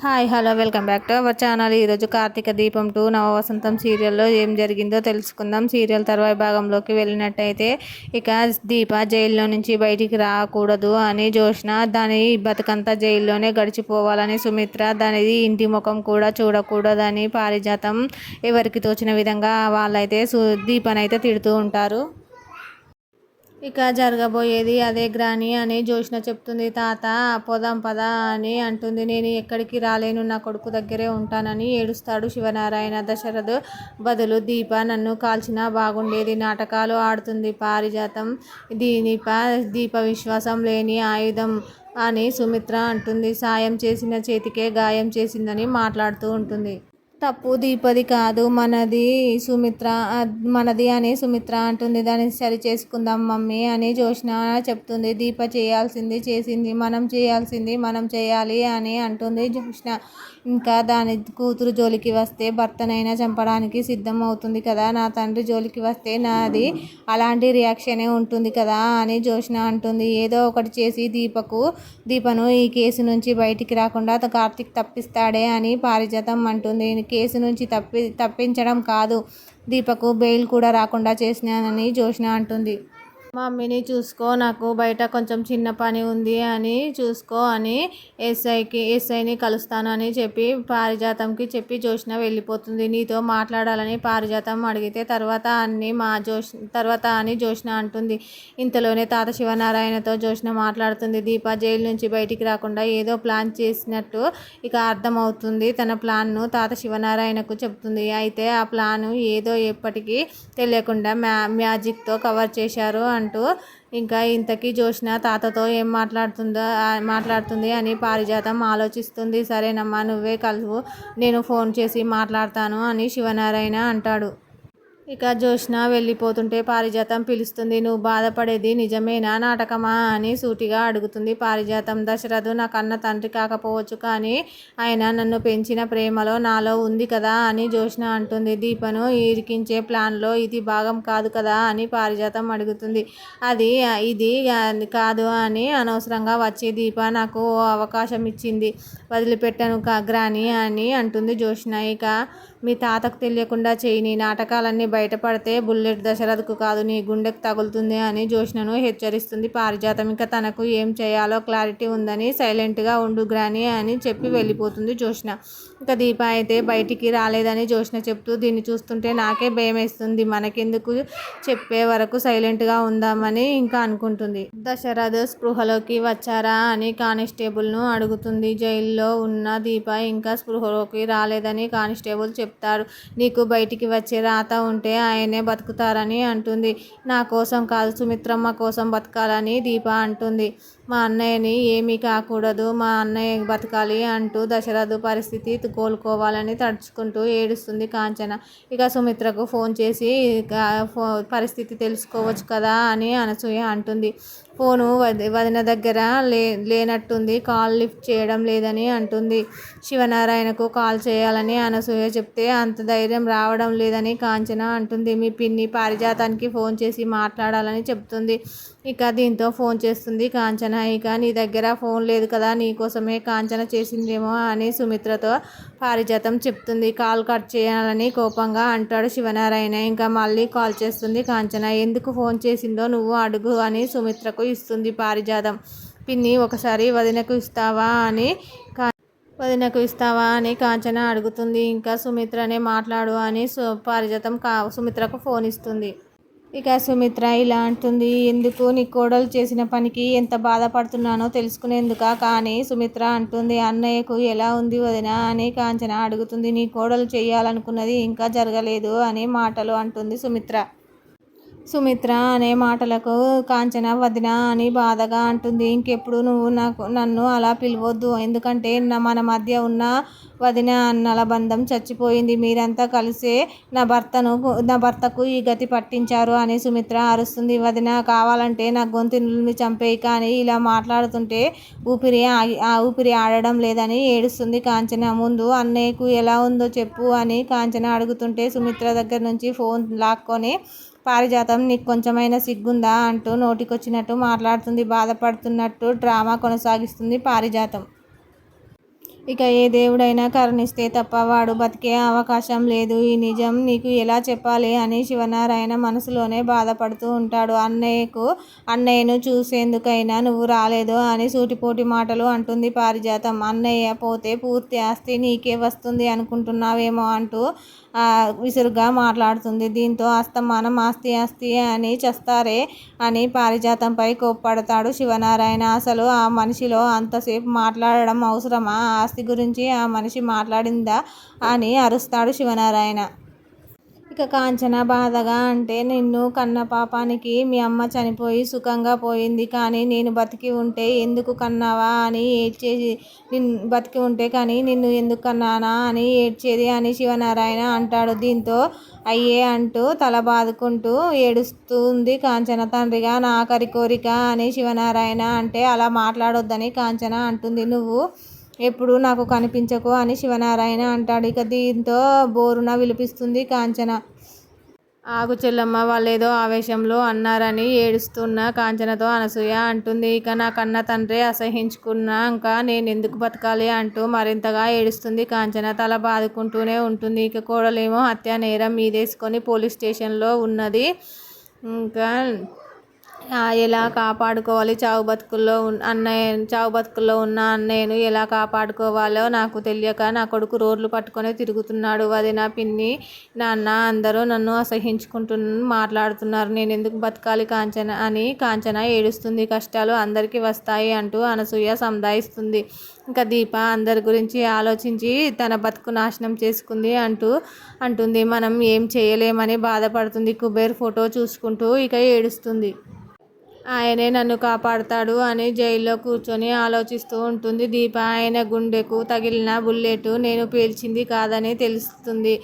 Hi hello welcome back to our channel. ఈరోజు కార్తీక దీపం 2 నవవసంతం సీరియల్లో ఏం జరిగిందో తెలుసుకుందాం. సీరియల్ తర్వాయి భాగంలోకి వెళ్ళినట్టయితే ఇక దీప జైల్లో నుంచి బయటికి రాకూడదు అని జోష్న, దాని బతుకంతా జైల్లోనే గడిచిపోవాలని సుమిత్ర, దానిది ఇంటి ముఖం కూడా చూడకూడదని పారిజాతం ఎవరికి తోచిన విధంగా వాళ్ళైతే దీపనైతే తిడుతూ ఉంటారు. ఇక జరగబోయేది అదే గ్రాని అని జోష్న చెప్తుంది. తాత పోదాం పదా అని అంటుంది. నేను ఎక్కడికి రాలేను, నా కొడుకు దగ్గరే ఉంటానని ఏడుస్తాడు శివనారాయణ. దశరథ్ బదులు దీప నన్ను కాల్చినా బాగుండేది, నాటకాలు ఆడుతుంది పారిజాతం. దీప విశ్వాసం లేని ఆయుధం అని సుమిత్ర అంటుంది. సాయం చేసిన చేతికే గాయం చేసిందని మాట్లాడుతూ ఉంటుంది. తప్పు దీపది కాదు, మనది అని సుమిత్ర అంటుంది. దాన్ని సరి చేసుకుందాం మమ్మీ అని జోష్న చెప్తుంది. దీప చేయాల్సింది చేసింది, మనం చేయాల్సింది మనం చేయాలి అని అంటుంది జోష్న. ఇంకా దాని కూతురు జోలికి వస్తే భర్తనైనా చంపడానికి సిద్ధం అవుతుంది కదా, నా తండ్రి జోలికి వస్తే నాది అలాంటి రియాక్షనే ఉంటుంది కదా అని జోష్న అంటుంది. ఏదో ఒకటి చేసి దీపను ఈ కేసు నుంచి బయటికి రాకుండా కార్తీక్ తప్పిస్తాడే అని పారిజాతం అంటుంది. కేసు నుంచి తప్పించడం కాదు, దీపకు బెయిల్ కూడా రాకుండా చేసినానని జోష్న అంటుంది. మమ్మీని చూసుకో, నాకు బయట కొంచెం చిన్న పని ఉంది అని చూసుకో అని ఎస్ఐని కలుస్తాను అని చెప్పి పారిజాతంకి చెప్పి జోష్న వెళ్ళిపోతుంది. నీతో మాట్లాడాలని పారిజాతం అడిగితే తర్వాత అని జోష్న అంటుంది. ఇంతలోనే తాత శివనారాయణతో జోష్న మాట్లాడుతుంది. దీప జైలు నుంచి బయటికి రాకుండా ఏదో ప్లాన్ చేసినట్టు ఇక అర్థమవుతుంది. తన ప్లాన్ను తాత శివనారాయణకు చెప్తుంది. అయితే ఆ ప్లాను ఏదో ఎప్పటికీ తెలియకుండా మ్యాజిక్తో కవర్ చేశారు అంటూ ఇంకా ఇంతకీ జోష్న తాతతో ఏం మాట్లాడుతుంది అని పారిజాతం ఆలోచిస్తుంది. సరేనమ్మా, నువ్వే కలువు, నేను ఫోన్ చేసి మాట్లాడతాను అని శివనారాయణ అంటాడు. ఇక జోష్న వెళ్ళిపోతుంటే పారిజాతం పిలుస్తుంది. నువ్వు బాధపడేది నిజమేనా నాటకమా అని సూటిగా అడుగుతుంది పారిజాతం. దశరథు నా కన్న తండ్రి కాకపోవచ్చు, కానీ ఆయన నన్ను పెంచిన ప్రేమలో నాలో ఉంది కదా అని జోష్న అంటుంది. దీపను ఇరికించే ప్లాన్లో ఇది భాగం కాదు కదా అని పారిజాతం అడుగుతుంది. ఇది కాదు అని అనవసరంగా వచ్చి దీప నాకు ఓ అవకాశం ఇచ్చింది, వదిలిపెట్టను గ్రాని అని అంటుంది జోష్న. ఇక మీ తాతకు తెలియకుండా చేయని నాటకాలన్నీ బయటపడితే బుల్లెట్ దశరథకు కాదు నీ గుండెకు తగులుతుంది అని జోష్నను హెచ్చరిస్తుంది పారిజాతం. ఇక తనకు ఏం చేయాలో క్లారిటీ ఉందని సైలెంట్గా ఉండు గ్రాని అని చెప్పి వెళ్ళిపోతుంది జోష్న. ఇక దీప అయితే బయటికి రాలేదని జోష్న చెప్తూ, దీన్ని చూస్తుంటే నాకే భయం వేస్తుంది, మనకెందుకు, చెప్పే వరకు సైలెంట్గా ఉందామని ఇంకా అనుకుంటుంది. దశరథ్ స్పృహలోకి వచ్చారా అని కానిస్టేబుల్ను అడుగుతుంది. జైల్లో ఉన్న దీప ఇంకా స్పృహలోకి రాలేదని కానిస్టేబుల్ చెప్తారు. నీకు బయటికి వచ్చే రాత ఉంటే ఆయనే బతుకుతారని అంటుంది. నా కోసం కాదు, సుమిత్రమ్మ కోసం బతకాలని దీప అంటుంది. మా అన్నయ్యని ఏమీ కాకూడదు, మా అన్నయ్య బతకాలి అంటూ దశరథు పరిస్థితి కోలుకోవాలని తడుచుకుంటూ ఏడుస్తుంది కాంచన. ఇక సుమిత్రకు ఫోన్ చేసి పరిస్థితి తెలుసుకోవచ్చు కదా అని అనసూయ అంటుంది. ఫోను వదిన దగ్గర లేనట్టుంది, కాల్ లిఫ్ట్ చేయడం లేదని అంటుంది. శివనారాయణకు కాల్ చేయాలని అనసూయ చెప్తే అంత ధైర్యం రావడం లేదని కాంచన అంటుంది. మీ పిన్ని పారిజాతానికి ఫోన్ చేసి మాట్లాడాలని చెప్తుంది. ఇక దీంతో ఫోన్ చేస్తుంది కాంచన. ఇక నీ దగ్గర ఫోన్ లేదు కదా, నీకోసమే కాంచన చేసిందేమో అని సుమిత్రతో పారిజాతం చెప్తుంది. కాల్ కట్ చేయాలని కోపంగా అంటాడు శివనారాయణ. ఇంకా మళ్ళీ కాల్ చేస్తుంది కాంచన. ఎందుకు ఫోన్ చేసిందో నువ్వు అడుగు అని సుమిత్రకు ఇస్తుంది పారిజాతం. పిన్ని ఒకసారి వదినకు ఇస్తావా అని కాంచన అడుగుతుంది. ఇంకా సుమిత్రనే మాట్లాడు అని పారిజాతం సుమిత్రకు ఫోన్ ఇస్తుంది. ఇక సుమిత్ర ఇలా అంటుంది, ఎందుకు నీ కోడలు చేసిన పనికి ఎంత బాధపడుతున్నానో తెలుసుకునేందుక కానీ సుమిత్ర అంటుంది. అన్నయ్యకు ఎలా ఉంది వదిన అని కాంచన అడుగుతుంది. నీ కోడలు చేయాలనుకున్నది ఇంకా జరగలేదు అని మాటలు అంటుంది సుమిత్ర అనే మాటలకు కాంచన వదిన అని బాధగా అంటుంది. ఇంకెప్పుడు నువ్వు నన్ను అలా పిలవద్దు, ఎందుకంటే మన మధ్య ఉన్న వదిన అన్నల బంధం చచ్చిపోయింది, మీరంతా కలిసే నా భర్తకు ఈ గతి పట్టించారు అని సుమిత్ర అరుస్తుంది. వదిన కావాలంటే నా గొంతుని చంపేయి, కానీ ఇలా మాట్లాడుతుంటే ఊపిరి ఆడడం లేదని ఏడుస్తుంది కాంచన. ముందు అన్నయ్యకు ఎలా ఉందో చెప్పు అని కాంచన అడుగుతుంటే సుమిత్ర దగ్గర నుంచి ఫోన్ లాక్కొని పారిజాతం నీకు కొంచెమైనా సిగ్గుందా అంటూ నోటికొచ్చినట్టు మాట్లాడుతుంది. బాధపడుతున్నట్టు డ్రామా కొనసాగిస్తుంది పారిజాతం. ఇక ఏ దేవుడైనా కరుణిస్తే తప్ప వాడు బతికే అవకాశం లేదు. ఈ నిజం నీకు ఎలా చెప్పాలి అని శివనారాయణ మనసులోనే బాధపడుతూ ఉంటాడు. అన్నయ్యను చూసేందుకైనా నువ్వు రాలేదు అని సూటిపోటి మాటలు అంటుంది పారిజాతం. అన్నయ్య పోతే పూర్తి ఆస్తి నీకే వస్తుంది అనుకుంటున్నావేమో అంటూ విసురుగా మాట్లాడుతుంది. దీంతో అస్తమానం ఆస్తి ఆస్తి అని చస్తారే అని పారిజాతంపై కోప్పడతాడు శివనారాయణ. అసలు ఆ మనిషిలో అంతసేపు మాట్లాడడం అవసరమా? ఆస్తి గురించి ఆ మనిషి మాట్లాడిందా అని అరుస్తాడు శివనారాయణ. ఇక కాంచన బాధగా అంటే, నిన్ను కన్న పాపానికి మీ అమ్మ చనిపోయి సుఖంగా పోయింది, కానీ నేను బతికి ఉంటే ఎందుకు కన్నావా అని ఏడ్చేది, బతికి ఉంటే కానీ నిన్ను ఎందుకు కన్నానా అని ఏడ్చేది అని శివనారాయణ అంటాడు. దీంతో అయ్యే అంటూ తల బాదుకుంటూ ఏడుస్తుంది కాంచన. తండ్రిగా నా ఆఖరి కోరిక అని శివనారాయణ అంటే, అలా మాట్లాడొద్దని కాంచన అంటుంది. నువ్వు ఎప్పుడు నాకు కనిపించకు అని శివనారాయణ అంటాడు. ఇక దీంతో బోరున విలిపిస్తుంది కాంచన. ఆగు చెల్లమ్మ, వాళ్ళేదో ఆవేశంలో అన్నారని ఏడుస్తున్న కాంచనతో అనసూయ అంటుంది. ఇక నా కన్న తండ్రి అసహించుకున్నాక నేనెందుకు బతకాలి అంటూ మరింతగా ఏడుస్తుంది కాంచన. తల బాదుకుంటూనే ఉంటుంది. ఇక కోడలేమో హత్య నేరం మీదేసుకొని పోలీస్ స్టేషన్లో ఉన్నది. ఇంకా ఎలా కాపాడుకోవాలి, చావు బతుకుల్లో ఉన్న అన్నయ్యను ఎలా కాపాడుకోవాలో నాకు తెలియక నా కొడుకు రోడ్లు పట్టుకొని తిరుగుతున్నాడు. వదిన, పిన్ని, నాన్న అందరూ నన్ను అసహించుకుంటూ మాట్లాడుతున్నారు. నేను ఎందుకు బతకాలి కాంచన ఏడుస్తుంది. కష్టాలు అందరికీ వస్తాయి అంటూ అనసూయ సంధాయిస్తుంది. ఇంకా దీప అందరి గురించి ఆలోచించి తన బతుకు నాశనం చేసుకుంది అంటుంది. మనం ఏం చేయలేమని బాధపడుతుంది. కుబేర్ ఫోటో చూసుకుంటూ ఇక ఏడుస్తుంది. ఆయనే నన్ను కాపాడుతాడు అని జైల్లో కూర్చొని ఆలోచిస్తూ ఉంటుంది దీప. ఆయన గుండెకు తగిలిన బుల్లెట్ నేను పేల్చింది కాదని తెలుస్తుంది.